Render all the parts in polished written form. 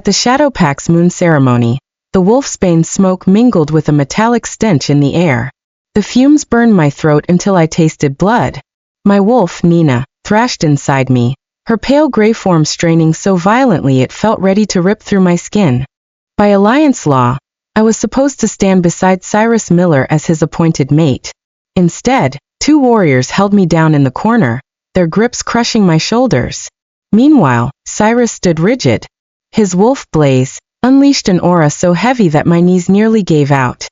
At the Shadow Pack's moon ceremony, the Wolfsbane smoke mingled with a metallic stench in the air. The fumes burned my throat until I tasted blood. My wolf, Nina, thrashed inside me, her pale gray form straining so violently it felt ready to rip through my skin. By alliance law, I was supposed to stand beside Cyrus Miller as his appointed mate. Instead, two warriors held me down in the corner, their grips crushing my shoulders. Meanwhile, Cyrus stood rigid. His wolf blaze unleashed an aura so heavy that my knees nearly gave out.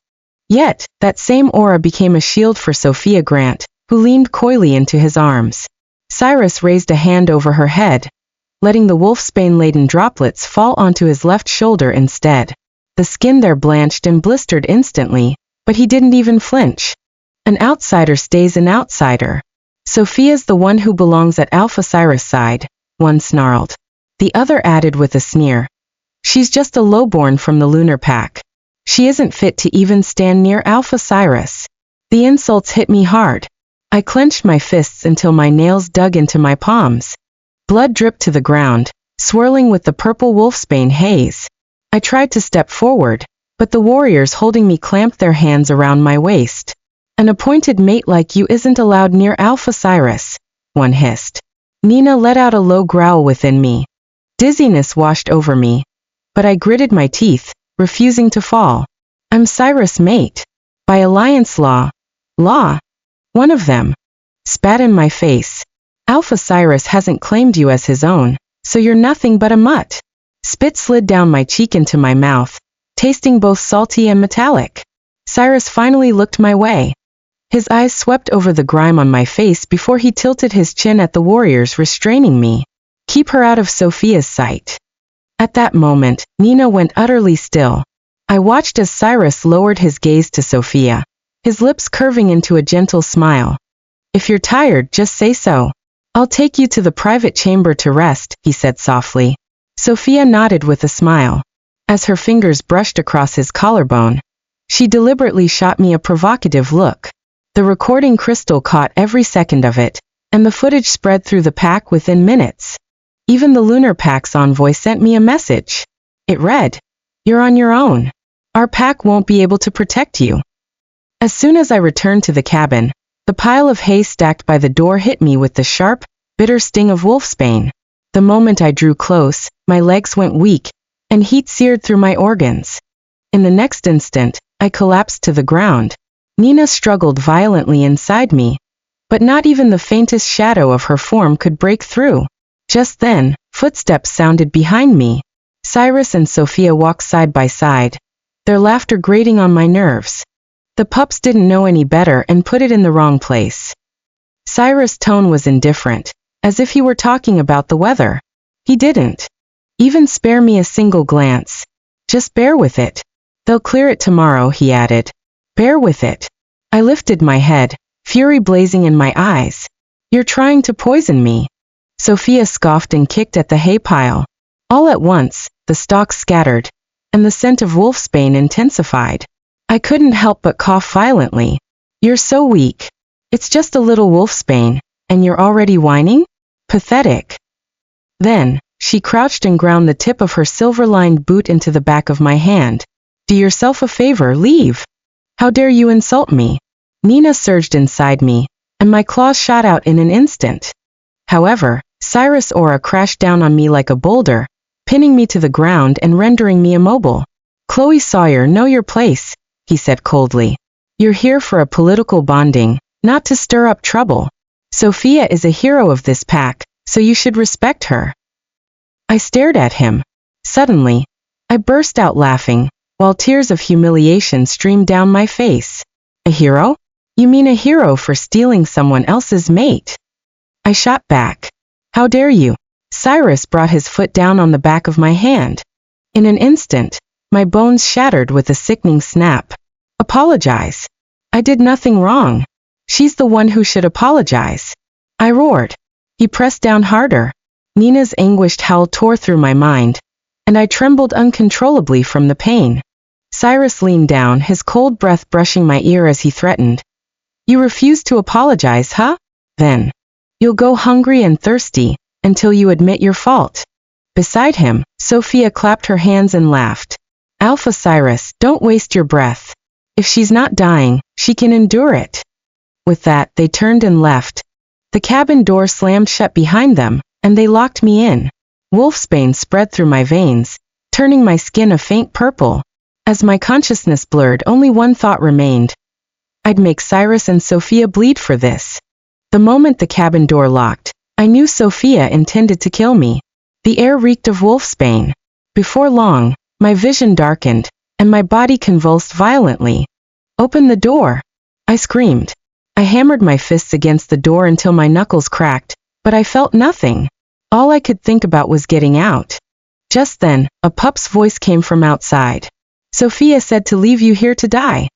Yet, that same aura became a shield for Sophia Grant, who leaned coyly into his arms. Cyrus raised a hand over her head, letting the wolfsbane-laden droplets fall onto his left shoulder instead. The skin there blanched and blistered instantly, but he didn't even flinch. An outsider stays an outsider. Sophia's the one who belongs at Alpha Cyrus' side, one snarled. The other added with a sneer. She's just a lowborn from the Lunar Pack. She isn't fit to even stand near Alpha Cyrus. The insults hit me hard. I clenched my fists until my nails dug into my palms. Blood dripped to the ground, swirling with the purple wolfsbane haze. I tried to step forward, but the warriors holding me clamped their hands around my waist. An appointed mate like you isn't allowed near Alpha Cyrus, one hissed. Nina let out a low growl within me. Dizziness washed over me, but I gritted my teeth, refusing to fall. I'm Cyrus' mate. By alliance law. One of them spat in my face. Alpha Cyrus hasn't claimed you as his own, so you're nothing but a mutt. Spit slid down my cheek into my mouth, tasting both salty and metallic. Cyrus finally looked my way. His eyes swept over the grime on my face before he tilted his chin at the warriors restraining me. Keep her out of Sophia's sight. At that moment, Nina went utterly still. I watched as Cyrus lowered his gaze to Sophia, his lips curving into a gentle smile. If you're tired, just say so. I'll take you to the private chamber to rest, he said softly. Sophia nodded with a smile. As her fingers brushed across his collarbone, she deliberately shot me a provocative look. The recording crystal caught every second of it, and the footage spread through the pack within minutes. Even the Lunar Pack's envoy sent me a message. It read, "You're on your own. Our pack won't be able to protect you." As soon as I returned to the cabin, the pile of hay stacked by the door hit me with the sharp, bitter sting of wolfsbane. The moment I drew close, my legs went weak, and heat seared through my organs. In the next instant, I collapsed to the ground. Nina struggled violently inside me, but not even the faintest shadow of her form could break through. Just then, footsteps sounded behind me. Cyrus and Sophia walked side by side, their laughter grating on my nerves. The pups didn't know any better and put it in the wrong place. Cyrus' tone was indifferent, as if he were talking about the weather. He didn't even spare me a single glance. Just bear with it. They'll clear it tomorrow, he added. Bear with it. I lifted my head, fury blazing in my eyes. You're trying to poison me. Sophia scoffed and kicked at the hay pile. All at once, the stalks scattered, and the scent of wolfsbane intensified. I couldn't help but cough violently. You're so weak. It's just a little wolfsbane, and you're already whining? Pathetic. Then, she crouched and ground the tip of her silver-lined boot into the back of my hand. Do yourself a favor, leave. How dare you insult me? Nina surged inside me, and my claws shot out in an instant. However, Cyrus' aura crashed down on me like a boulder, pinning me to the ground and rendering me immobile. Chloe Sawyer, know your place, he said coldly. You're here for a political bonding, not to stir up trouble. Sophia is a hero of this pack, so you should respect her. I stared at him. Suddenly, I burst out laughing, while tears of humiliation streamed down my face. A hero? You mean a hero for stealing someone else's mate? I shot back. How dare you? Cyrus brought his foot down on the back of my hand. In an instant, my bones shattered with a sickening snap. Apologize. I did nothing wrong. She's the one who should apologize. I roared. He pressed down harder. Nina's anguished howl tore through my mind, and I trembled uncontrollably from the pain. Cyrus leaned down, his cold breath brushing my ear as he threatened. You refuse to apologize, huh? Then you'll go hungry and thirsty, until you admit your fault. Beside him, Sophia clapped her hands and laughed. Alpha Cyrus, don't waste your breath. If she's not dying, she can endure it. With that, they turned and left. The cabin door slammed shut behind them, and they locked me in. Wolfsbane spread through my veins, turning my skin a faint purple. As my consciousness blurred, only one thought remained. I'd make Cyrus and Sophia bleed for this. The moment the cabin door locked, I knew Sophia intended to kill me. The air reeked of Wolfsbane. Before long, my vision darkened, and my body convulsed violently. Open the door! I screamed. I hammered my fists against the door until my knuckles cracked, but I felt nothing. All I could think about was getting out. Just then, a pup's voice came from outside. Sophia said to leave you here to die.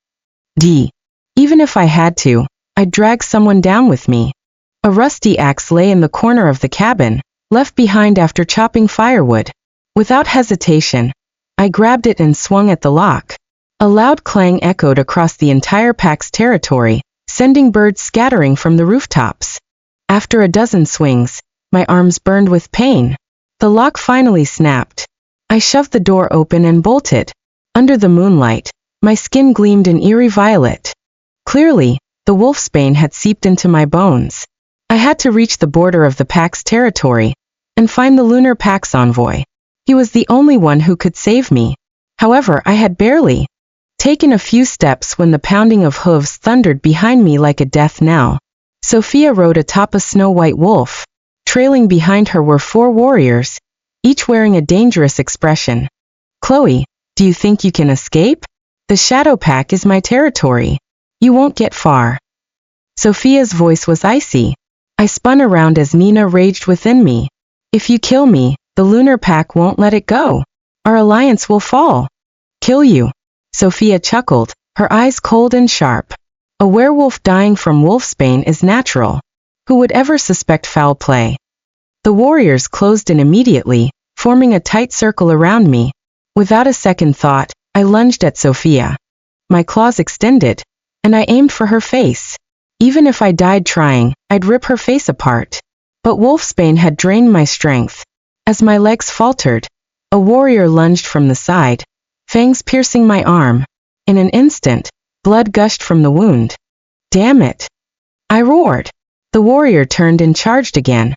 Even if I had to, I'd drag someone down with me. A rusty axe lay in the corner of the cabin, left behind after chopping firewood. Without hesitation, I grabbed it and swung at the lock. A loud clang echoed across the entire pack's territory, sending birds scattering from the rooftops. After a dozen swings, my arms burned with pain. The lock finally snapped. I shoved the door open and bolted. Under the moonlight, my skin gleamed an eerie violet. Clearly, the Wolfsbane had seeped into my bones. I had to reach the border of the pack's territory and find the lunar pack's envoy. He was the only one who could save me. However, I had barely taken a few steps when the pounding of hooves thundered behind me like a death knell. Sophia rode atop a snow-white wolf. Trailing behind her were 4 warriors, each wearing a dangerous expression. Chloe, do you think you can escape? The Shadow Pack is my territory. You won't get far. Sophia's voice was icy. I spun around as Nina raged within me. If you kill me, the Lunar Pack won't let it go. Our alliance will fall. Kill you. Sophia chuckled, her eyes cold and sharp. A werewolf dying from Wolfsbane is natural. Who would ever suspect foul play? The warriors closed in immediately, forming a tight circle around me. Without a second thought, I lunged at Sophia. My claws extended, and I aimed for her face. Even if I died trying, I'd rip her face apart. But Wolfsbane had drained my strength. As my legs faltered, a warrior lunged from the side, fangs piercing my arm. In an instant, blood gushed from the wound. Damn it! I roared. The warrior turned and charged again,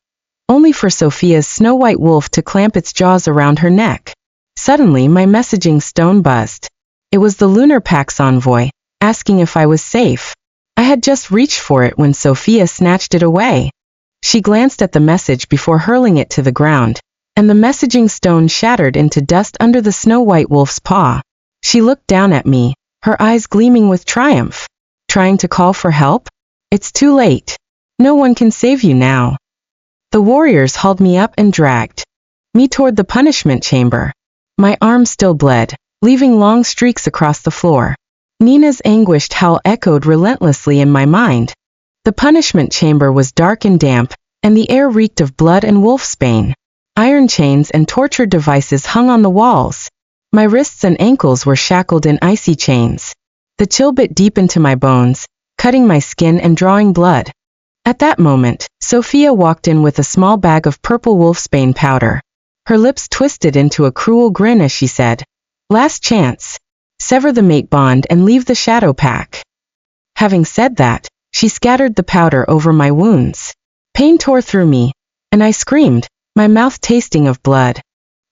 only for Sophia's snow-white wolf to clamp its jaws around her neck. Suddenly my messaging stone buzzed. It was the Lunar Pack's envoy, asking if I was safe. I had just reached for it when Sophia snatched it away. She glanced at the message before hurling it to the ground, and the messaging stone shattered into dust under the snow-white wolf's paw. She looked down at me, her eyes gleaming with triumph. Trying to call for help? It's too late. No one can save you now. The warriors hauled me up and dragged me toward the punishment chamber. My arm still bled, leaving long streaks across the floor. Nina's anguished howl echoed relentlessly in my mind. The punishment chamber was dark and damp, and the air reeked of blood and Wolfsbane. Iron chains and torture devices hung on the walls. My wrists and ankles were shackled in icy chains. The chill bit deep into my bones, cutting my skin and drawing blood. At that moment, Sophia walked in with a small bag of purple Wolfsbane powder. Her lips twisted into a cruel grin as she said, "Last chance. Sever the mate bond and leave the Shadow Pack." Having said that, she scattered the powder over my wounds. Pain tore through me, and I screamed, my mouth tasting of blood.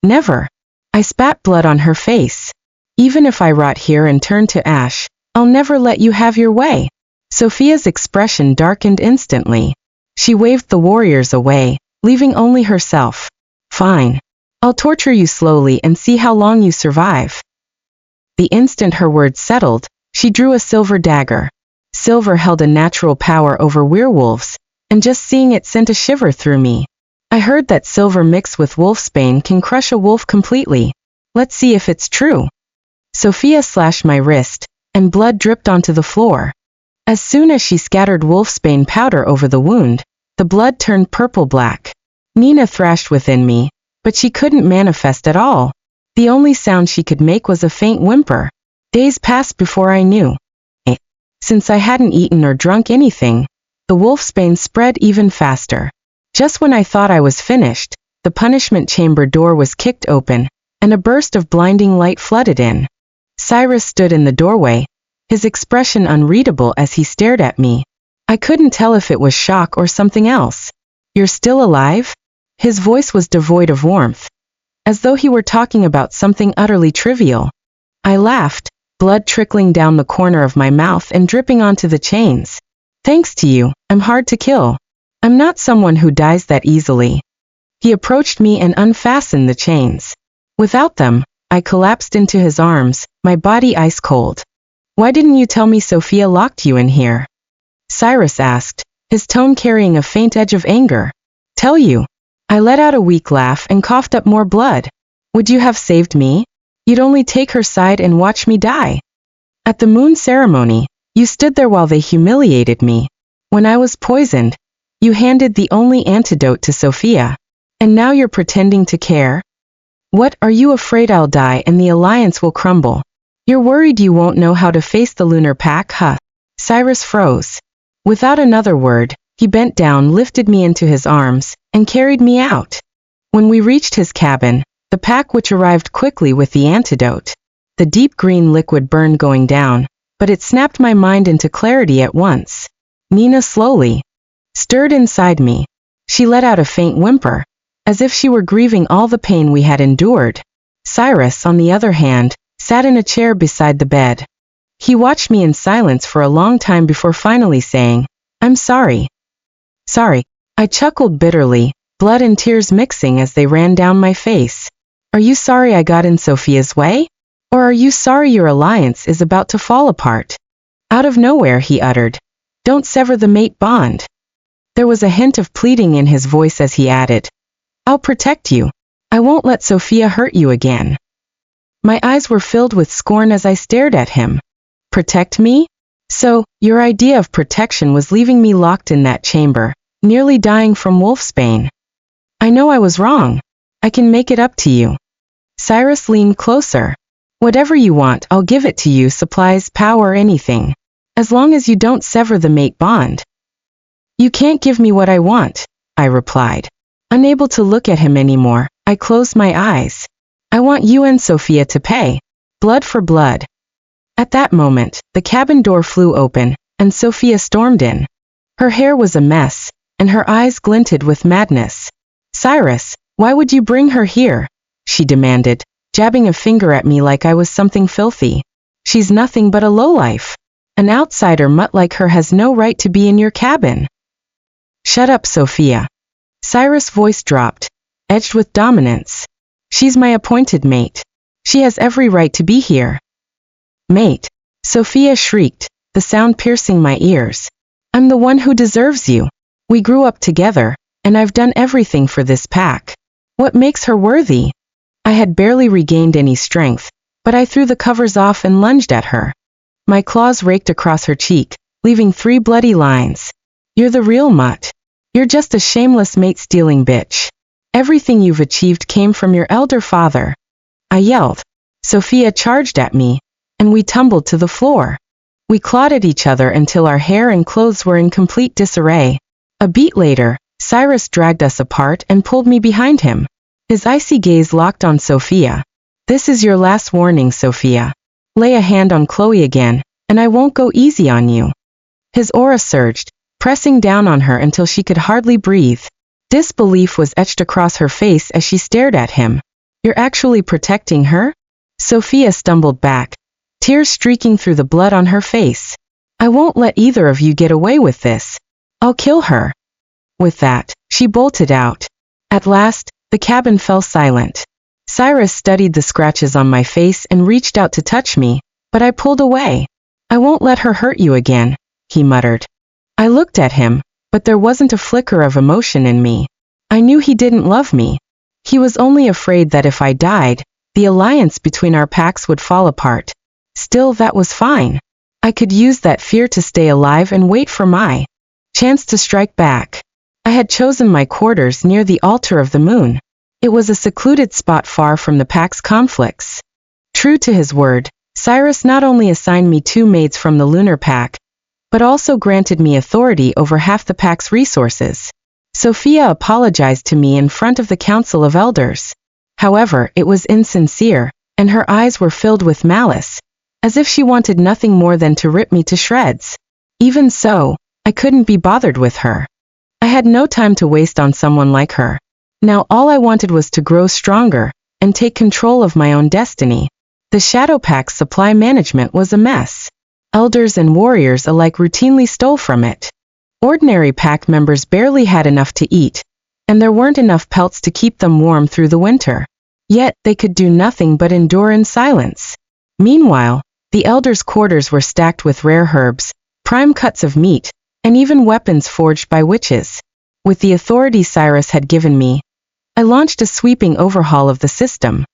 Never. I spat blood on her face. Even if I rot here and turn to ash, I'll never let you have your way. Sophia's expression darkened instantly. She waved the warriors away, leaving only herself. Fine. I'll torture you slowly and see how long you survive. The instant her words settled, she drew a silver dagger. Silver held a natural power over werewolves, and just seeing it sent a shiver through me. I heard that silver mixed with Wolfsbane can crush a wolf completely. Let's see if it's true. Sophia slashed my wrist, and blood dripped onto the floor. As soon as she scattered Wolfsbane powder over the wound, the blood turned purple-black. Nina thrashed within me, but she couldn't manifest at all. The only sound she could make was a faint whimper. Days passed before I knew. Since I hadn't eaten or drunk anything, the Wolfsbane spread even faster. Just when I thought I was finished, the punishment chamber door was kicked open, and a burst of blinding light flooded in. Cyrus stood in the doorway, his expression unreadable as he stared at me. I couldn't tell if it was shock or something else. "You're still alive?" His voice was devoid of warmth, as though he were talking about something utterly trivial. I laughed, blood trickling down the corner of my mouth and dripping onto the chains. "Thanks to you, I'm hard to kill. I'm not someone who dies that easily." He approached me and unfastened the chains. Without them, I collapsed into his arms, my body ice cold. "Why didn't you tell me Sophia locked you in here?" Cyrus asked, his tone carrying a faint edge of anger. "Tell you?" I let out a weak laugh and coughed up more blood. "Would you have saved me? You'd only take her side and watch me die. At the moon ceremony, you stood there while they humiliated me. When I was poisoned, you handed the only antidote to Sophia. And now you're pretending to care? What, are you afraid I'll die and the alliance will crumble? You're worried you won't know how to face the lunar pack, huh?" Cyrus froze. Without another word, he bent down, lifted me into his arms, and carried me out. When we reached his cabin, the pack which arrived quickly with the antidote, the deep green liquid burned going down, but it snapped my mind into clarity at once. Nina slowly stirred inside me. She let out a faint whimper, as if she were grieving all the pain we had endured. Cyrus, on the other hand, sat in a chair beside the bed. He watched me in silence for a long time before finally saying, "I'm sorry." "Sorry." I chuckled bitterly, blood and tears mixing as they ran down my face. "Are you sorry I got in Sophia's way? Or are you sorry your alliance is about to fall apart?" Out of nowhere he uttered, "Don't sever the mate bond." There was a hint of pleading in his voice as he added, "I'll protect you. I won't let Sophia hurt you again." My eyes were filled with scorn as I stared at him. Protect me? So, your idea of protection was leaving me locked in that chamber, nearly dying from Wolfsbane. I know I was wrong. I can make it up to you. Cyrus leaned closer. "Whatever you want, I'll give it to you, supplies, power, anything. As long as you don't sever the mate bond." "You can't give me what I want," I replied. Unable to look at him anymore, I closed my eyes. "I want you and Sophia to pay. Blood for blood." At that moment, the cabin door flew open, and Sophia stormed in. Her hair was a mess, and her eyes glinted with madness. "Cyrus, why would you bring her here?" she demanded, jabbing a finger at me like I was something filthy. "She's nothing but a lowlife. An outsider mutt like her has no right to be in your cabin." "Shut up, Sophia." Cyrus' voice dropped, edged with dominance. "She's my appointed mate. She has every right to be here." "Mate," Sophia shrieked, the sound piercing my ears. "I'm the one who deserves you. We grew up together, and I've done everything for this pack. What makes her worthy?" I had barely regained any strength, but I threw the covers off and lunged at her. My claws raked across her cheek, leaving 3 bloody lines. "You're the real mutt. You're just a shameless mate-stealing bitch. Everything you've achieved came from your elder father," I yelled. Sophia charged at me, and we tumbled to the floor. We clawed at each other until our hair and clothes were in complete disarray. A beat later, Cyrus dragged us apart and pulled me behind him. His icy gaze locked on Sophia. "This is your last warning, Sophia. Lay a hand on Chloe again, and I won't go easy on you." His aura surged, pressing down on her until she could hardly breathe. Disbelief was etched across her face as she stared at him. "You're actually protecting her?" Sophia stumbled back, tears streaking through the blood on her face. "I won't let either of you get away with this. I'll kill her." With that, she bolted out. At last, the cabin fell silent. Cyrus studied the scratches on my face and reached out to touch me, but I pulled away. "I won't let her hurt you again," he muttered. I looked at him, but there wasn't a flicker of emotion in me. I knew he didn't love me. He was only afraid that if I died, the alliance between our packs would fall apart. Still, that was fine. I could use that fear to stay alive and wait for my chance to strike back. I had chosen my quarters near the altar of the moon. It was a secluded spot far from the pack's conflicts. True to his word, Cyrus not only assigned me 2 mates from the lunar pack, but also granted me authority over half the pack's resources. Sophia apologized to me in front of the Council of Elders. However, it was insincere, and her eyes were filled with malice, as if she wanted nothing more than to rip me to shreds. Even so, I couldn't be bothered with her. I had no time to waste on someone like her. Now all I wanted was to grow stronger, and take control of my own destiny. The Shadow Pack's supply management was a mess. Elders and warriors alike routinely stole from it. Ordinary pack members barely had enough to eat, and there weren't enough pelts to keep them warm through the winter. Yet, they could do nothing but endure in silence. Meanwhile, the elders' quarters were stacked with rare herbs, prime cuts of meat, and even weapons forged by witches. With the authority Cyrus had given me, I launched a sweeping overhaul of the system.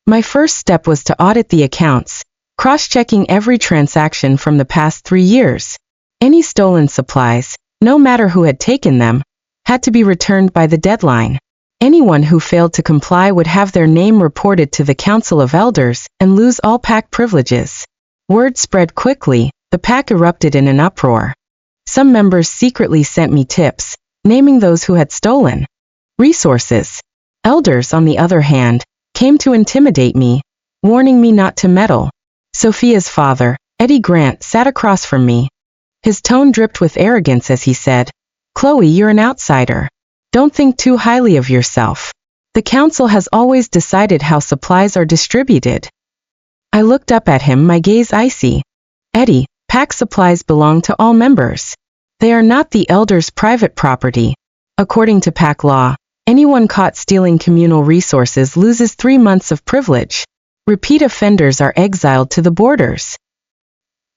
My first step was to audit the accounts, cross-checking every transaction from the past 3 years. Any stolen supplies, no matter who had taken them, had to be returned by the deadline. Anyone who failed to comply would have their name reported to the Council of Elders and lose all pack privileges. Word spread quickly, the pack erupted in an uproar. Some members secretly sent me tips, naming those who had stolen resources. Elders, on the other hand, came to intimidate me, warning me not to meddle. Sophia's father, Eddie Grant, sat across from me. His tone dripped with arrogance as he said, "Chloe, you're an outsider. Don't think too highly of yourself. The council has always decided how supplies are distributed." I looked up at him, my gaze icy. "Eddie, pack supplies belong to all members. They are not the elders' private property. According to pack law, anyone caught stealing communal resources loses 3 months of privilege. Repeat offenders are exiled to the borders."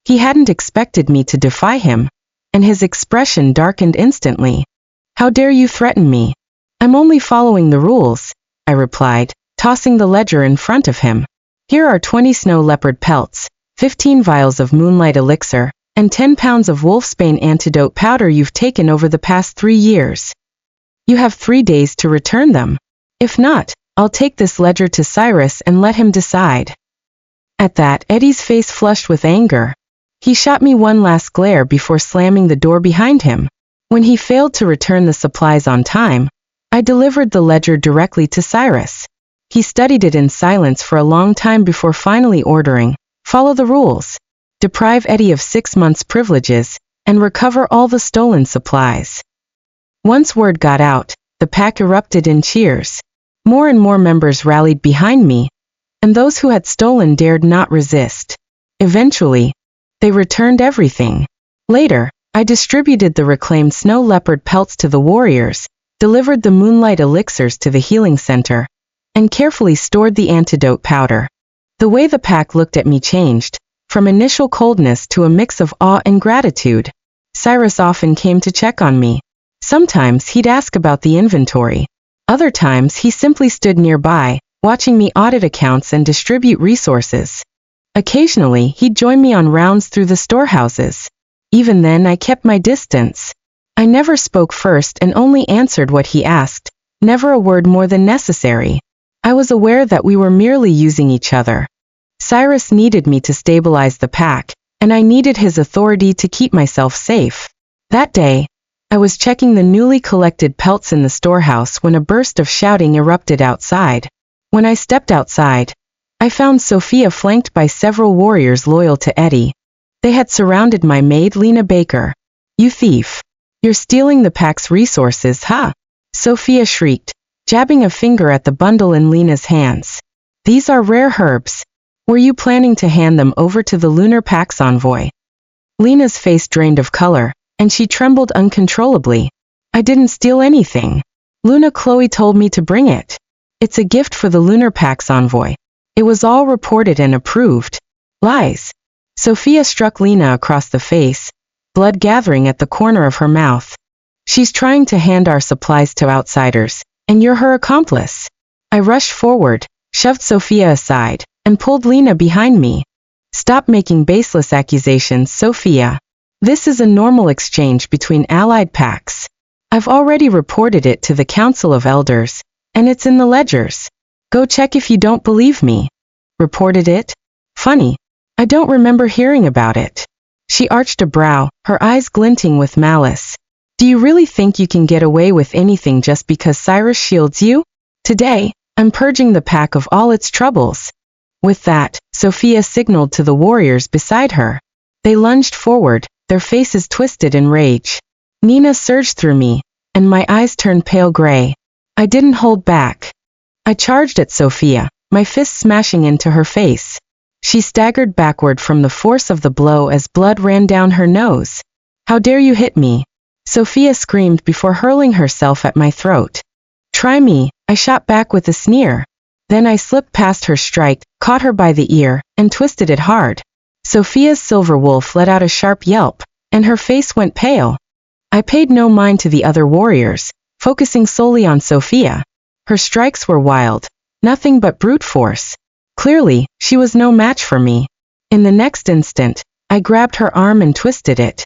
He hadn't expected me to defy him, and his expression darkened instantly. "How dare you threaten me? I'm only following the rules," I replied, tossing the ledger in front of him. "Here are 20 snow leopard pelts, 15 vials of moonlight elixir, and 10 pounds of Wolfsbane antidote powder you've taken over the past 3 years. You have 3 days to return them. If not, I'll take this ledger to Cyrus and let him decide." At that, Eddie's face flushed with anger. He shot me one last glare before slamming the door behind him. When he failed to return the supplies on time, I delivered the ledger directly to Cyrus. He studied it in silence for a long time before finally ordering, "Follow the rules. Deprive Eddie of 6 months' privileges, and recover all the stolen supplies." Once word got out, the pack erupted in cheers. More and more members rallied behind me, and those who had stolen dared not resist. Eventually, they returned everything. Later, I distributed the reclaimed snow leopard pelts to the warriors, delivered the moonlight elixirs to the healing center, and carefully stored the antidote powder. The way the pack looked at me changed, from initial coldness to a mix of awe and gratitude. Cyrus often came to check on me. Sometimes he'd ask about the inventory. Other times he simply stood nearby, watching me audit accounts and distribute resources. Occasionally, he'd join me on rounds through the storehouses. Even then, I kept my distance. I never spoke first and only answered what he asked, never a word more than necessary. I was aware that we were merely using each other. Cyrus needed me to stabilize the pack, and I needed his authority to keep myself safe. That day, I was checking the newly collected pelts in the storehouse when a burst of shouting erupted outside. When I stepped outside, I found Sophia flanked by several warriors loyal to Eddie. They had surrounded my maid Lena Baker. "You thief! You're stealing the pack's resources, huh?" Sophia shrieked, jabbing a finger at the bundle in Lena's hands. "These are rare herbs. Were you planning to hand them over to the Lunar Pack's envoy?" Lena's face drained of color, and she trembled uncontrollably. "I didn't steal anything. Luna Chloe told me to bring it. It's a gift for the Lunar Pack's envoy. It was all reported and approved." "Lies." Sophia struck Lena across the face, blood gathering at the corner of her mouth. "She's trying to hand our supplies to outsiders, and you're her accomplice." I rushed forward, shoved Sophia aside, and pulled Lena behind me. "Stop making baseless accusations, Sophia. This is a normal exchange between allied packs. I've already reported it to the Council of Elders, and it's in the ledgers. Go check if you don't believe me." "Reported it? Funny. I don't remember hearing about it." She arched a brow, her eyes glinting with malice. Do you really think you can get away with anything just because Cyrus shields you? Today, I'm purging the pack of all its troubles. With that, Sophia signaled to the warriors beside her. They lunged forward, their faces twisted in rage. Nina surged through me, and my eyes turned pale gray. I didn't hold back. I charged at Sophia, my fist smashing into her face. She staggered backward from the force of the blow as blood ran down her nose. How dare you hit me? Sophia screamed before hurling herself at my throat. Try me, I shot back with a sneer. Then I slipped past her strike, caught her by the ear, and twisted it hard. Sophia's silver wolf let out a sharp yelp, and her face went pale. I paid no mind to the other warriors, focusing solely on Sophia. Her strikes were wild, nothing but brute force. Clearly, she was no match for me. In the next instant, I grabbed her arm and twisted it.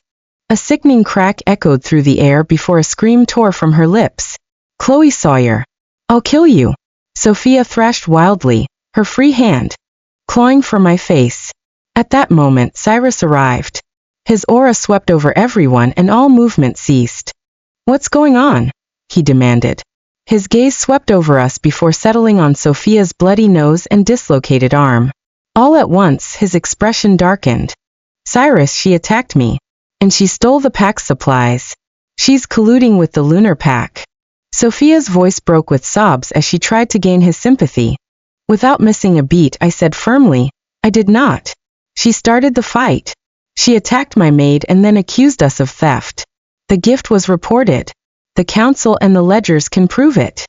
A sickening crack echoed through the air before a scream tore from her lips. Chloe Sawyer. I'll kill you. Sophia thrashed wildly, her free hand clawing for my face. At that moment Cyrus arrived. His aura swept over everyone and all movement ceased. What's going on? He demanded. His gaze swept over us before settling on Sophia's bloody nose and dislocated arm. All at once his expression darkened. Cyrus, she attacked me. And she stole the pack's supplies. She's colluding with the lunar pack. Sophia's voice broke with sobs as she tried to gain his sympathy. Without missing a beat, I said firmly, I did not. She started the fight. She attacked my maid and then accused us of theft. The gift was reported. The council and the ledgers can prove it.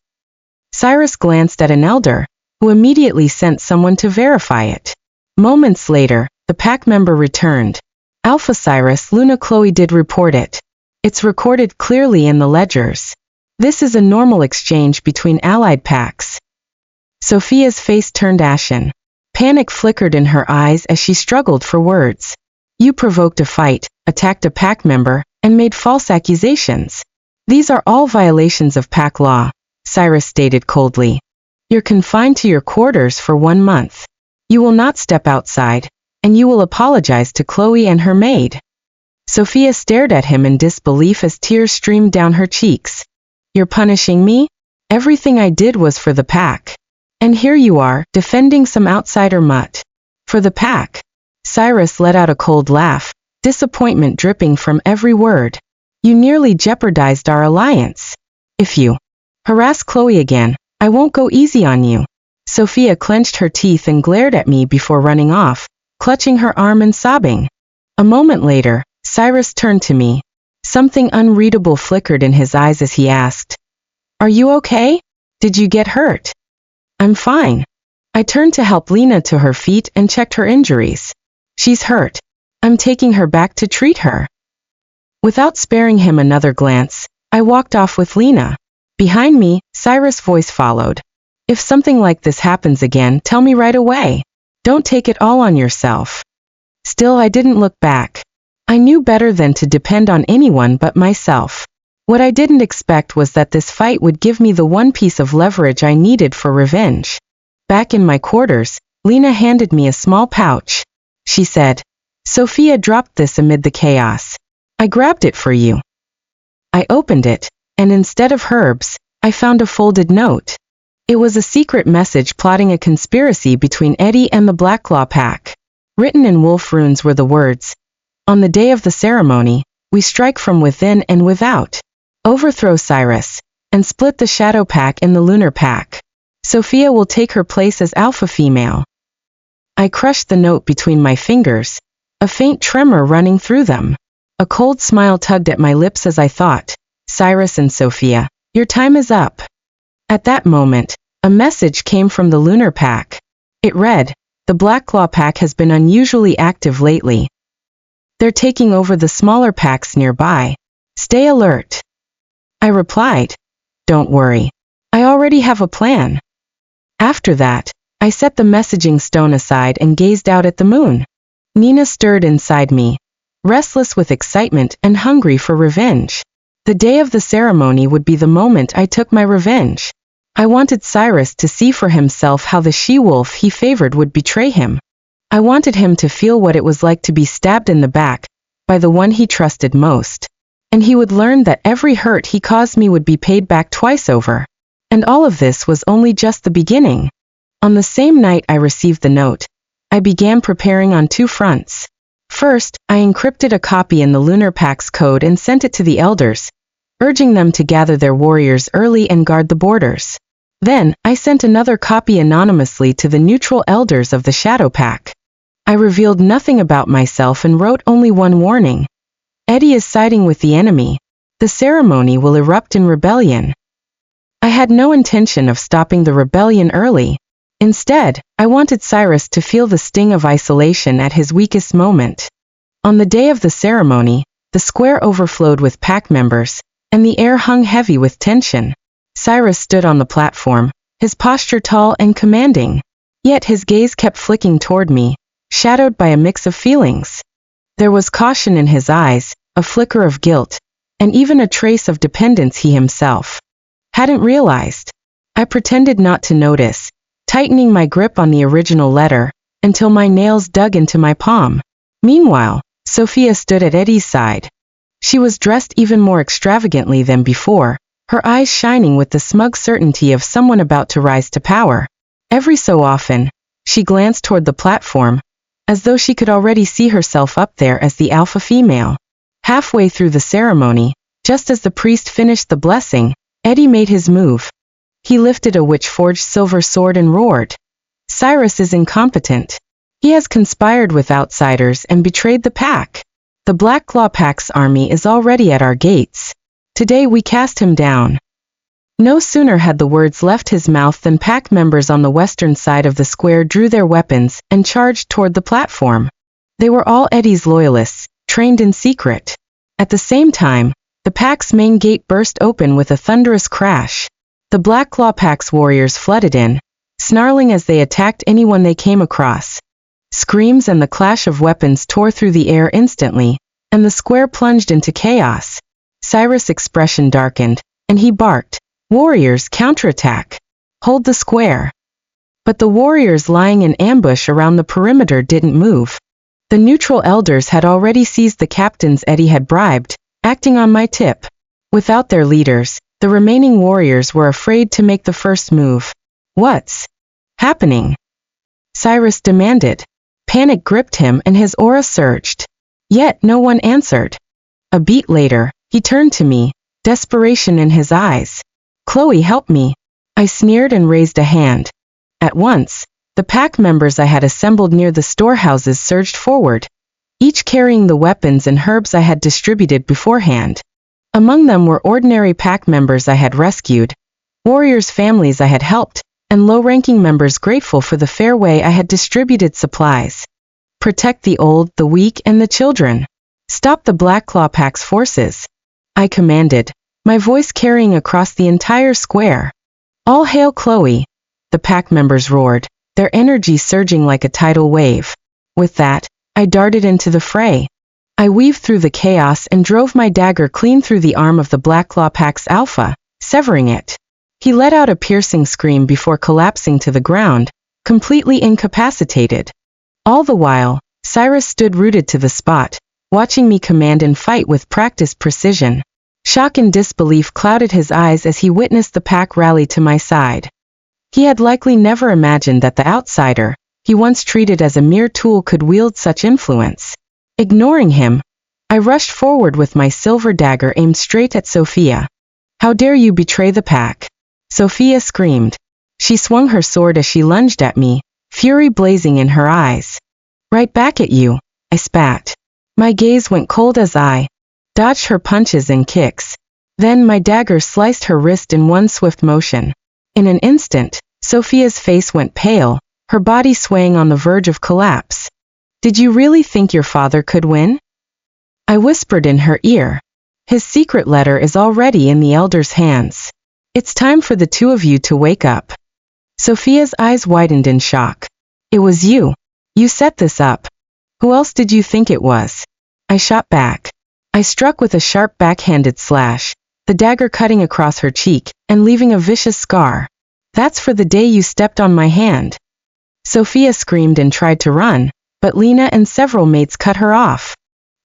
Cyrus glanced at an elder, who immediately sent someone to verify it. Moments later, the pack member returned. Alpha Cyrus, Luna Chloe did report it. It's recorded clearly in the ledgers. This is a normal exchange between allied packs. Sophia's face turned ashen. Panic flickered in her eyes as she struggled for words. You provoked a fight, attacked a pack member, and made false accusations. These are all violations of pack law, Cyrus stated coldly. You're confined to your quarters for 1 month. You will not step outside, and you will apologize to Chloe and her maid. Sophia stared at him in disbelief as tears streamed down her cheeks. You're punishing me? Everything I did was for the pack. And here you are, defending some outsider mutt. For the pack. Cyrus let out a cold laugh, disappointment dripping from every word. You nearly jeopardized our alliance. If you harass Chloe again, I won't go easy on you. Sophia clenched her teeth and glared at me before running off, clutching her arm and sobbing. A moment later, Cyrus turned to me. Something unreadable flickered in his eyes as he asked, Are you okay? Did you get hurt? I'm fine. I turned to help Lena to her feet and checked her injuries. She's hurt. I'm taking her back to treat her. Without sparing him another glance, I walked off with Lena. Behind me, Cyrus' voice followed. If something like this happens again, tell me right away. Don't take it all on yourself. Still, I didn't look back. I knew better than to depend on anyone but myself. What I didn't expect was that this fight would give me the one piece of leverage I needed for revenge. Back in my quarters, Lena handed me a small pouch. She said, Sophia dropped this amid the chaos. I grabbed it for you. I opened it, and instead of herbs, I found a folded note. It was a secret message plotting a conspiracy between Eddie and the Blacklaw pack. Written in wolf runes were the words, On the day of the ceremony, we strike from within and without. Overthrow Cyrus, and split the shadow pack in the lunar pack. Sophia will take her place as alpha female. I crushed the note between my fingers, a faint tremor running through them. A cold smile tugged at my lips as I thought, Cyrus and Sophia, your time is up. At that moment, a message came from the lunar pack. It read, The Blacklaw pack has been unusually active lately. They're taking over the smaller packs nearby. Stay alert. I replied, Don't worry. I already have a plan. After that, I set the messaging stone aside and gazed out at the moon. Nina stirred inside me, restless with excitement and hungry for revenge. The day of the ceremony would be the moment I took my revenge. I wanted Cyrus to see for himself how the she-wolf he favored would betray him. I wanted him to feel what it was like to be stabbed in the back by the one he trusted most. and he would learn that every hurt he caused me would be paid back twice over. And all of this was only just the beginning. On the same night I received the note, I began preparing on two fronts. First, I encrypted a copy in the Lunar Pax code and sent it to the elders, urging them to gather their warriors early and guard the borders. Then, I sent another copy anonymously to the neutral elders of the Shadow Pack. I revealed nothing about myself and wrote only one warning. Eddie is siding with the enemy. The ceremony will erupt in rebellion. I had no intention of stopping the rebellion early. Instead, I wanted Cyrus to feel the sting of isolation at his weakest moment. On the day of the ceremony, the square overflowed with pack members, and the air hung heavy with tension. Cyrus stood on the platform, his posture tall and commanding. Yet his gaze kept flicking toward me, shadowed by a mix of feelings. There was caution in his eyes, a flicker of guilt, and even a trace of dependence he himself hadn't realized. I pretended not to notice, tightening my grip on the original letter, until my nails dug into my palm. Meanwhile, Sophia stood at Eddie's side. She was dressed even more extravagantly than before, her eyes shining with the smug certainty of someone about to rise to power. Every so often, she glanced toward the platform, as though she could already see herself up there as the alpha female. Halfway through the ceremony, just as the priest finished the blessing, Eddie made his move. He lifted a witch-forged silver sword and roared. Cyrus is incompetent. He has conspired with outsiders and betrayed the pack. The Black Claw Pack's army is already at our gates. Today we cast him down. No sooner had the words left his mouth than pack members on the western side of the square drew their weapons and charged toward the platform. They were all Eddie's loyalists, trained in secret. At the same time, the pack's main gate burst open with a thunderous crash. The Black Claw Pack's warriors flooded in, snarling as they attacked anyone they came across. Screams and the clash of weapons tore through the air instantly, and the square plunged into chaos. Cyrus' expression darkened, and he barked, "Warriors, counterattack! Hold the square!" But the warriors lying in ambush around the perimeter didn't move. The neutral elders had already seized the captains Eddie had bribed, acting on my tip. Without their leaders, the remaining warriors were afraid to make the first move. "What's happening?" Cyrus demanded. Panic gripped him and his aura surged. Yet no one answered. A beat later, he turned to me, desperation in his eyes. "Chloe, help me." I sneered and raised a hand. At once, the pack members I had assembled near the storehouses surged forward, each carrying the weapons and herbs I had distributed beforehand. Among them were ordinary pack members I had rescued, warriors' families I had helped, and low-ranking members grateful for the fair way I had distributed supplies. Protect the old, the weak, and the children. Stop the Black Claw Pack's forces, I commanded, my voice carrying across the entire square. "All hail Chloe," the pack members roared, their energy surging like a tidal wave. With that, I darted into the fray. I weaved through the chaos and drove my dagger clean through the arm of the Black Claw Pack's alpha, severing it. He let out a piercing scream before collapsing to the ground, completely incapacitated. All the while, Cyrus stood rooted to the spot, watching me command and fight with practiced precision. Shock and disbelief clouded his eyes as he witnessed the pack rally to my side. He had likely never imagined that the outsider, he once treated as a mere tool, could wield such influence. Ignoring him, I rushed forward with my silver dagger aimed straight at Sophia. "How dare you betray the pack?" Sophia screamed. She swung her sword as she lunged at me, fury blazing in her eyes. "Right back at you," I spat. My gaze went cold as I dodged her punches and kicks. Then my dagger sliced her wrist in one swift motion. In an instant, Sophia's face went pale, her body swaying on the verge of collapse. "Did you really think your father could win?" I whispered in her ear. "His secret letter is already in the elders' hands. It's time for the two of you to wake up." Sophia's eyes widened in shock. "It was you. You set this up. Who else did you think it was?" I shot back. I struck with a sharp backhanded slash, the dagger cutting across her cheek and leaving a vicious scar. "That's for the day you stepped on my hand." Sophia screamed and tried to run, but Lena and several mates cut her off.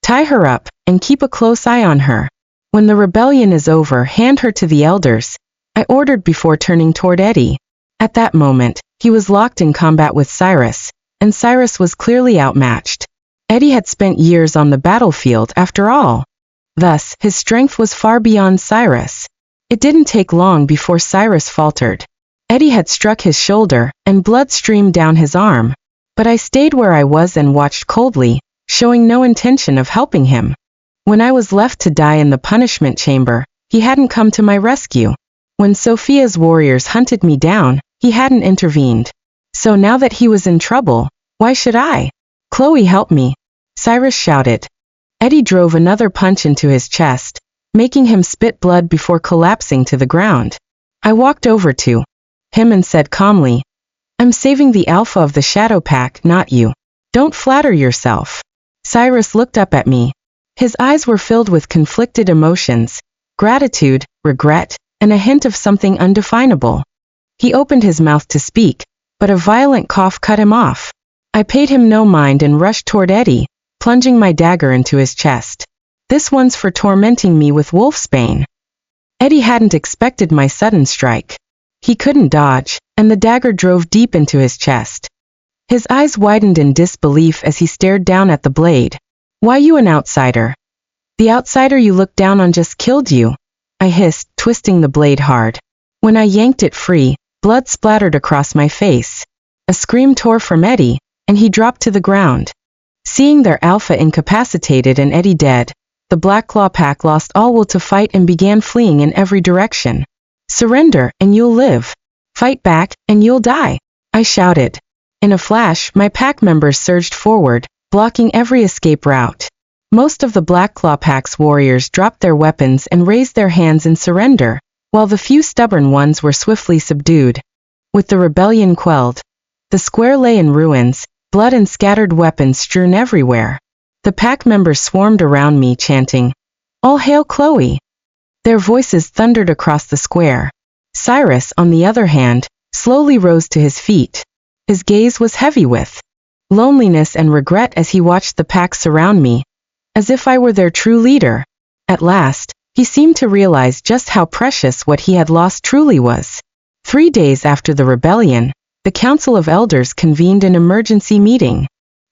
"Tie her up, and keep a close eye on her. When the rebellion is over, hand her to the elders, I ordered before turning toward Eddie. At that moment, he was locked in combat with Cyrus, and Cyrus was clearly outmatched. Eddie had spent years on the battlefield after all. Thus, his strength was far beyond Cyrus. It didn't take long before Cyrus faltered. Eddie had struck his shoulder, and blood streamed down his arm. But I stayed where I was and watched coldly, showing no intention of helping him. When I was left to die in the punishment chamber, he hadn't come to my rescue. When Sophia's warriors hunted me down, he hadn't intervened. So now that he was in trouble, why should I? Chloe, help me, Cyrus shouted. Eddie drove another punch into his chest, making him spit blood before collapsing to the ground. I walked over to him and said calmly, I'm saving the alpha of the Shadow Pack, not you. Don't flatter yourself. Cyrus looked up at me. His eyes were filled with conflicted emotions, gratitude, regret, and a hint of something undefinable. He opened his mouth to speak, but a violent cough cut him off. I paid him no mind and rushed toward Eddie, plunging my dagger into his chest. This one's for tormenting me with Wolfsbane. Eddie hadn't expected my sudden strike. He couldn't dodge, and the dagger drove deep into his chest. His eyes widened in disbelief as he stared down at the blade. Why, you an outsider? The outsider you looked down on just killed you, I hissed, twisting the blade hard. When I yanked it free, blood splattered across my face. A scream tore from Eddie, and he dropped to the ground. Seeing their alpha incapacitated and Eddie dead, the Black Claw Pack lost all will to fight and began fleeing in every direction. Surrender, and you'll live. Fight back, and you'll die, I shouted. In a flash, my pack members surged forward, blocking every escape route. Most of the Black Claw Pack's warriors dropped their weapons and raised their hands in surrender, while the few stubborn ones were swiftly subdued. With the rebellion quelled, the square lay in ruins, blood and scattered weapons strewn everywhere. The pack members swarmed around me, chanting, All hail Chloe! Their voices thundered across the square. Cyrus, on the other hand, slowly rose to his feet. His gaze was heavy with loneliness and regret as he watched the pack surround me, as if I were their true leader. At last, he seemed to realize just how precious what he had lost truly was. 3 days after the rebellion, the Council of Elders convened an emergency meeting.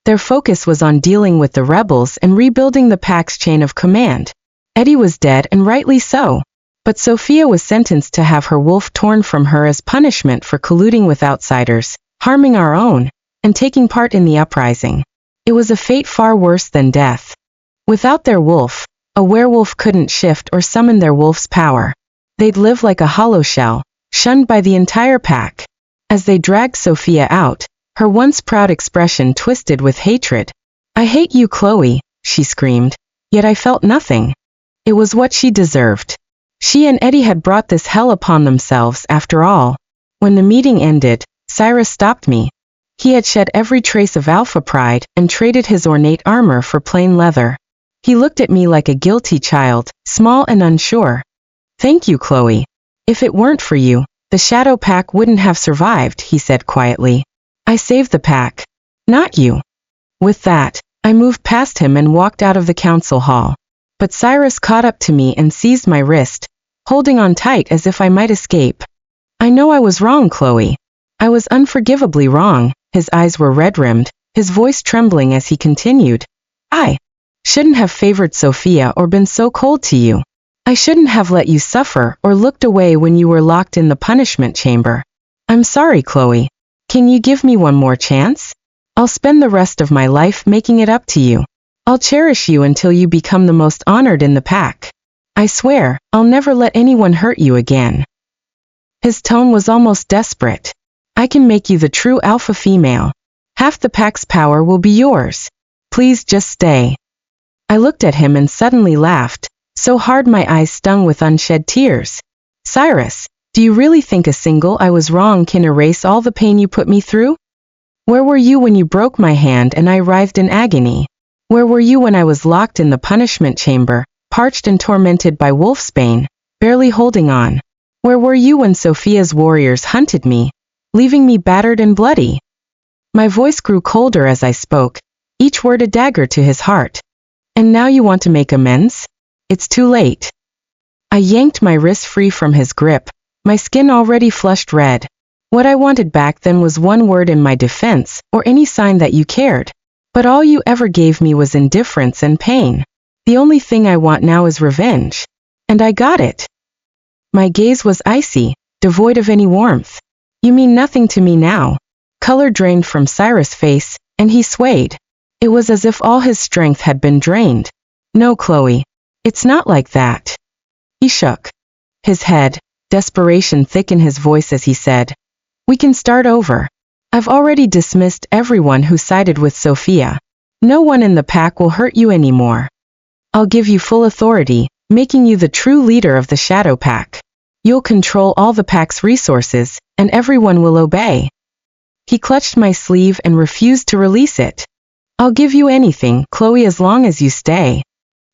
Their focus was on dealing with the rebels and rebuilding the pack's chain of command. Eddie was dead, and rightly so. But Sophia was sentenced to have her wolf torn from her as punishment for colluding with outsiders, harming our own, and taking part in the uprising. It was a fate far worse than death. Without their wolf, a werewolf couldn't shift or summon their wolf's power. They'd live like a hollow shell, shunned by the entire pack. As they dragged Sophia out, her once proud expression twisted with hatred. I hate you, Chloe, she screamed, yet I felt nothing. It was what she deserved. She and Eddie had brought this hell upon themselves after all. When the meeting ended, Cyrus stopped me. He had shed every trace of alpha pride and traded his ornate armor for plain leather. He looked at me like a guilty child, small and unsure. Thank you, Chloe. If it weren't for you, the Shadow Pack wouldn't have survived, he said quietly. I saved the pack, not you. With that, I moved past him and walked out of the council hall. But Cyrus caught up to me and seized my wrist, holding on tight as if I might escape. I know I was wrong, Chloe. I was unforgivably wrong. His eyes were red-rimmed, his voice trembling as he continued. I shouldn't have favored Sophia or been so cold to you. I shouldn't have let you suffer or looked away when you were locked in the punishment chamber. I'm sorry, Chloe. Can you give me one more chance? I'll spend the rest of my life making it up to you. I'll cherish you until you become the most honored in the pack. I swear, I'll never let anyone hurt you again. His tone was almost desperate. I can make you the true alpha female. Half the pack's power will be yours. Please just stay. I looked at him and suddenly laughed, so hard my eyes stung with unshed tears. Cyrus, do you really think a single I was wrong can erase all the pain you put me through? Where were you when you broke my hand and I writhed in agony? Where were you when I was locked in the punishment chamber, parched and tormented by Wolfsbane, barely holding on? Where were you when Sophia's warriors hunted me, leaving me battered and bloody? My voice grew colder as I spoke, each word a dagger to his heart. And now you want to make amends? It's too late. I yanked my wrist free from his grip, my skin already flushed red. What I wanted back then was one word in my defense, or any sign that you cared. But all you ever gave me was indifference and pain. The only thing I want now is revenge. And I got it. My gaze was icy, devoid of any warmth. You mean nothing to me now. Color drained from Cyrus' face, and he swayed. It was as if all his strength had been drained. No, Chloe. It's not like that. He shook his head, desperation thick in his voice as he said, "We can start over. I've already dismissed everyone who sided with Sophia. No one in the pack will hurt you anymore. I'll give you full authority, making you the true leader of the Shadow Pack. You'll control all the pack's resources, and everyone will obey." He clutched my sleeve and refused to release it. "I'll give you anything, Chloe, as long as you stay."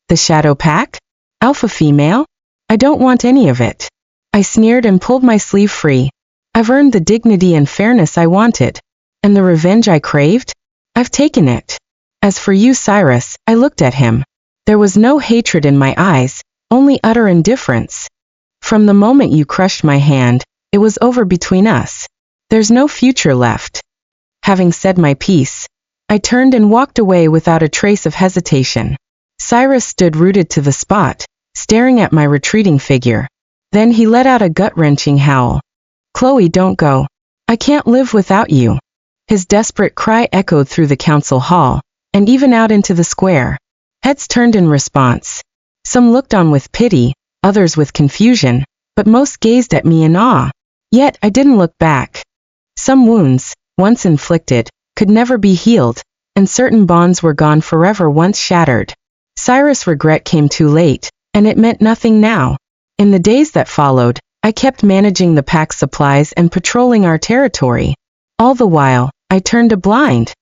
"The Shadow Pack? Alpha female? I don't want any of it." I sneered and pulled my sleeve free. "I've earned the dignity and fairness I wanted. And the revenge I craved? I've taken it. As for you, Cyrus," I looked at him. There was no hatred in my eyes, only utter indifference. "From the moment you crushed my hand, it was over between us. There's no future left." Having said my piece, I turned and walked away without a trace of hesitation. Cyrus stood rooted to the spot, staring at my retreating figure. Then he let out a gut-wrenching howl. "Chloe, don't go. I can't live without you." His desperate cry echoed through the council hall, and even out into the square. Heads turned in response. Some looked on with pity, others with confusion, but most gazed at me in awe. Yet I didn't look back. Some wounds, once inflicted, could never be healed, and certain bonds were gone forever once shattered. Cyrus' regret came too late, and it meant nothing now. In the days that followed, I kept managing the pack's supplies and patrolling our territory. All the while, I turned a blind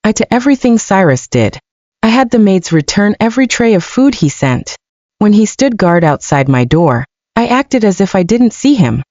eye to everything Cyrus did. I had the maids return every tray of food he sent. When he stood guard outside my door, I acted as if I didn't see him.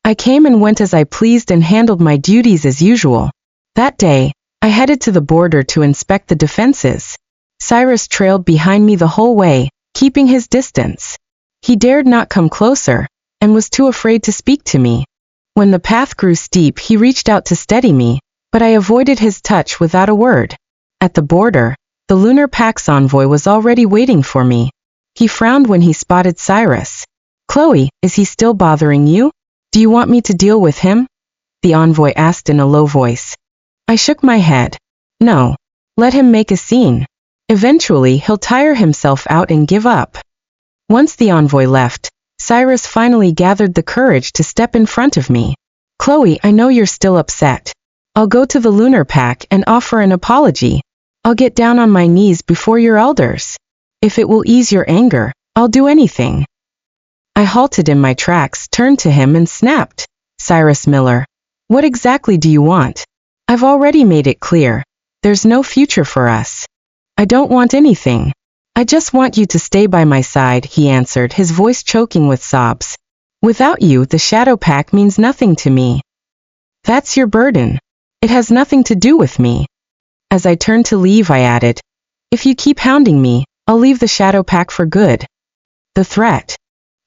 I came and went as I pleased and handled my duties as usual. That day, I headed to the border to inspect the defenses. Cyrus trailed behind me the whole way, keeping his distance. He dared not come closer, and was too afraid to speak to me. When the path grew steep, he reached out to steady me, but I avoided his touch without a word. At the border, the Lunar Pack's envoy was already waiting for me. He frowned when he spotted Cyrus. "Chloe, is he still bothering you? Do you want me to deal with him?" the envoy asked in a low voice. I shook my head. "No. Let him make a scene. Eventually he'll tire himself out and give up." Once the envoy left, Cyrus finally gathered the courage to step in front of me. "Chloe, I know you're still upset. I'll go to the Lunar Pack and offer an apology. I'll get down on my knees before your elders. If it will ease your anger, I'll do anything." I halted in my tracks, turned to him and snapped. "Cyrus Miller, what exactly do you want? I've already made it clear. There's no future for us. I don't want anything. I just want you to stay by my side," he answered, his voice choking with sobs. "Without you, the Shadow Pack means nothing to me." "That's your burden. It has nothing to do with me." As I turned to leave, I added, "If you keep hounding me, I'll leave the Shadow Pack for good." The threat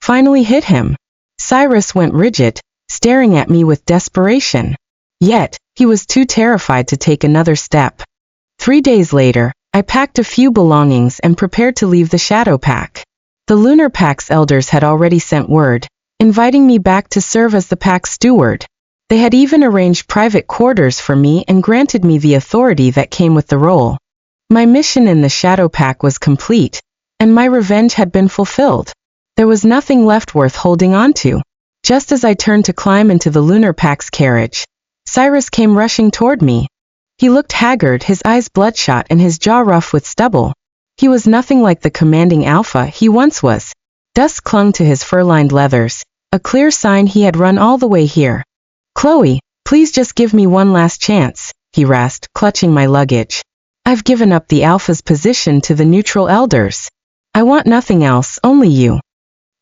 finally hit him. Cyrus went rigid, staring at me with desperation. Yet, he was too terrified to take another step. 3 days later, I packed a few belongings and prepared to leave the Shadow Pack. The Lunar Pack's elders had already sent word, inviting me back to serve as the pack's steward. They had even arranged private quarters for me and granted me the authority that came with the role. My mission in the Shadow Pack was complete, and my revenge had been fulfilled. There was nothing left worth holding on to. Just as I turned to climb into the Lunar Pack's carriage, Cyrus came rushing toward me. He looked haggard, his eyes bloodshot and his jaw rough with stubble. He was nothing like the commanding alpha he once was. Dust clung to his fur-lined leathers, a clear sign he had run all the way here. "Chloe, please just give me one last chance," he rasped, clutching my luggage. "I've given up the alpha's position to the neutral elders. I want nothing else, only you.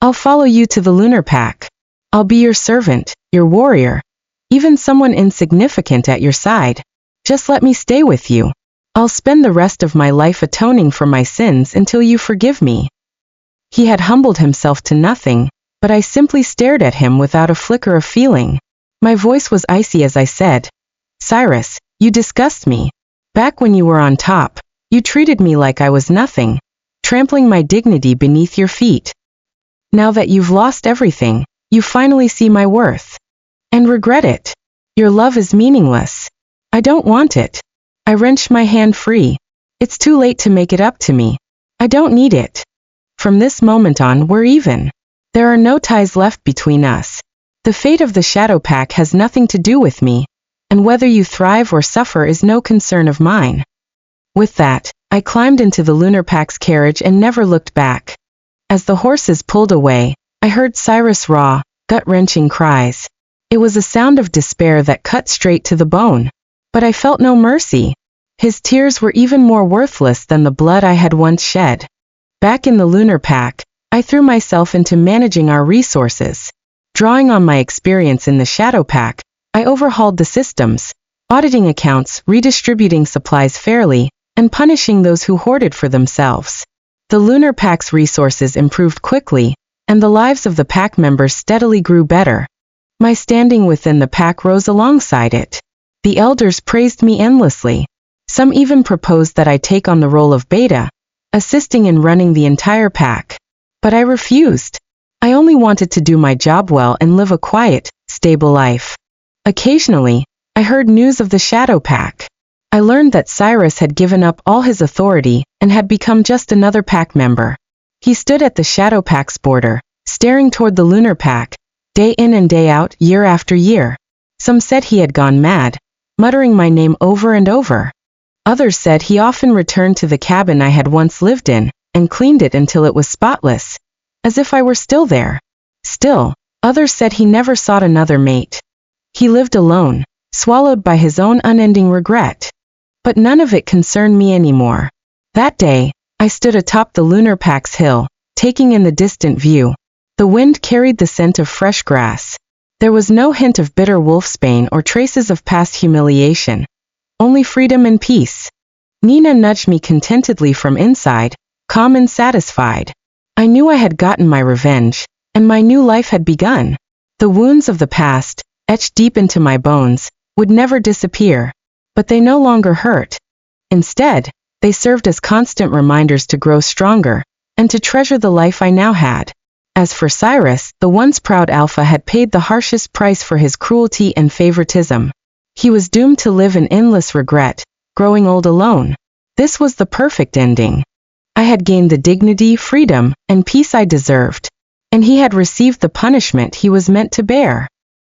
I'll follow you to the Lunar Pack. I'll be your servant, your warrior, even someone insignificant at your side. Just let me stay with you. I'll spend the rest of my life atoning for my sins until you forgive me." He had humbled himself to nothing, but I simply stared at him without a flicker of feeling. My voice was icy as I said, "Cyrus, you disgust me. Back when you were on top, you treated me like I was nothing, trampling my dignity beneath your feet. Now that you've lost everything, you finally see my worth. And regret it. Your love is meaningless. I don't want it." I wrenched my hand free. "It's too late to make it up to me. I don't need it. From this moment on, we're even. There are no ties left between us. The fate of the Shadow Pack has nothing to do with me, and whether you thrive or suffer is no concern of mine." With that, I climbed into the Lunar Pack's carriage and never looked back. As the horses pulled away, I heard Cyrus' raw, gut-wrenching cries. It was a sound of despair that cut straight to the bone. But I felt no mercy. His tears were even more worthless than the blood I had once shed. Back in the Lunar Pack, I threw myself into managing our resources. Drawing on my experience in the Shadow Pack, I overhauled the systems, auditing accounts, redistributing supplies fairly, and punishing those who hoarded for themselves. The Lunar Pack's resources improved quickly, and the lives of the pack members steadily grew better. My standing within the pack rose alongside it. The elders praised me endlessly. Some even proposed that I take on the role of beta, assisting in running the entire pack. But I refused. I only wanted to do my job well and live a quiet, stable life. Occasionally, I heard news of the Shadow Pack. I learned that Cyrus had given up all his authority and had become just another pack member. He stood at the Shadow Pack's border, staring toward the Lunar Pack, day in and day out, year after year. Some said he had gone mad, muttering my name over and over. Others said he often returned to the cabin I had once lived in, and cleaned it until it was spotless, as if I were still there. Still, others said he never sought another mate. He lived alone, swallowed by his own unending regret. But none of it concerned me anymore. That day, I stood atop the Lunar Pack's hill, taking in the distant view. The wind carried the scent of fresh grass. There was no hint of bitter Wolfsbane or traces of past humiliation. Only freedom and peace. Nina nudged me contentedly from inside, calm and satisfied. I knew I had gotten my revenge, and my new life had begun. The wounds of the past, etched deep into my bones, would never disappear. But they no longer hurt. Instead, they served as constant reminders to grow stronger, and to treasure the life I now had. As for Cyrus, the once proud alpha had paid the harshest price for his cruelty and favoritism. He was doomed to live in endless regret, growing old alone. This was the perfect ending. I had gained the dignity, freedom, and peace I deserved, and he had received the punishment he was meant to bear.